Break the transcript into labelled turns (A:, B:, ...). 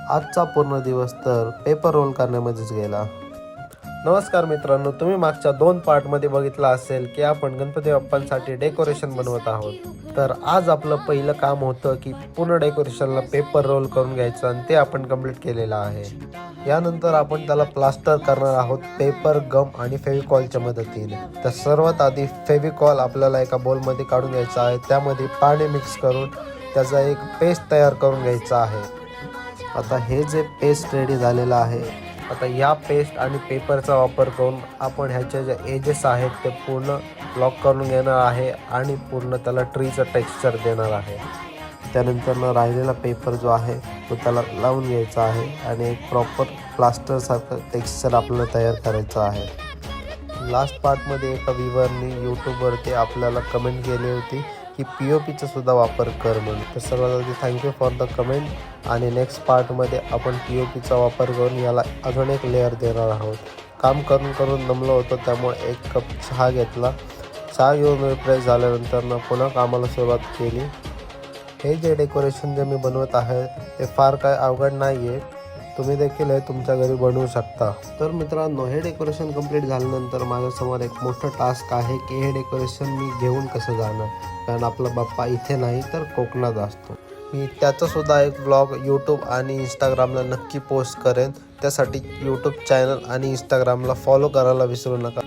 A: आजचा पूर्ण दिवस तर पेपर रोल करण्यामध्येच गेला। नमस्कार मित्रांनो, तुम्ही मागच्या 2 पार्टमध्ये बघितलं असेल की आपण गणपती बाप्पांसाठी डेकोरेशन बनवत आहोत। तर आज आपलं पहिलं काम होतं की पूर्ण डेकोरेशनला पेपर रोल करून घ्यायचं आणि ते आपण कंप्लीट केलेलं आहे। यानंतर आपण त्याला प्लास्टर करणार आहोत पेपर, गम आणि फेविकॉलच्या मदतीने। तर सर्वात आधी फेविकॉल आपल्याला एका बोलमध्ये काढून घ्यायचा आहे, त्यामध्ये पाणी मिक्स करून त्याचा एक पेस्ट तयार करून घ्यायचा आहे। आता हे जे पेस्ट रेडी झालेलं आहे, आता या पेस्ट आणि पेपरचा वापर करून आपण ह्याचे जे एजेस आहेत ते पूर्ण ब्लॉक करून घेणार आहे आणि पूर्ण त्याला ट्रीचं टेक्स्चर देणार आहे। त्यानंतर राहिलेला पेपर जो आहे तो त्याला लावून घ्यायचा आहे आणि एक प्रॉपर प्लास्टरसारखं टेक्स्चर आपल्याला तयार करायचं आहे। लास्ट पार्टमध्ये एका व्ह्यूअरनी यूट्यूबवरती आपल्याला कमेंट केली होती की POPचा सुद्धा वापर कर म्हणून। तर सर्वात आधी थँक्यू फॉर द कमेंट। आणि नेक्स्ट पार्टमध्ये आपण POPचा वापर करून याला अजून एक लेअर देणार आहोत। काम करून करून दमलो होतो, त्यामुळे 1 कप चहा घेतला। चहा घेऊन रिफ्रेश झाल्यानंतर पुन्हा कामाला सुरुवात केली। हे जे डेकोरेशन जे मी बनवत आहे ते फार काय अवघड नाही आहे, तुम्ही देखील हे तुमच्या घरी बनवू शकता। तर मित्रांनो, हे डेकोरेशन कंप्लीट झाल्यानंतर माझ्यासमोर एक मोठं टास्क आहे की हे डेकोरेशन मी घेऊन कसं जाणार, कारण आपला बाप्पा इथे नाही तर कोकणात असतो। मी त्याचासुद्धा एक व्लॉग यूट्यूब आणि इंस्टाग्रामला नक्की पोस्ट करेन। त्यासाठी यूट्यूब चॅनल आणि इंस्टाग्रामला फॉलो करायला विसरू नका।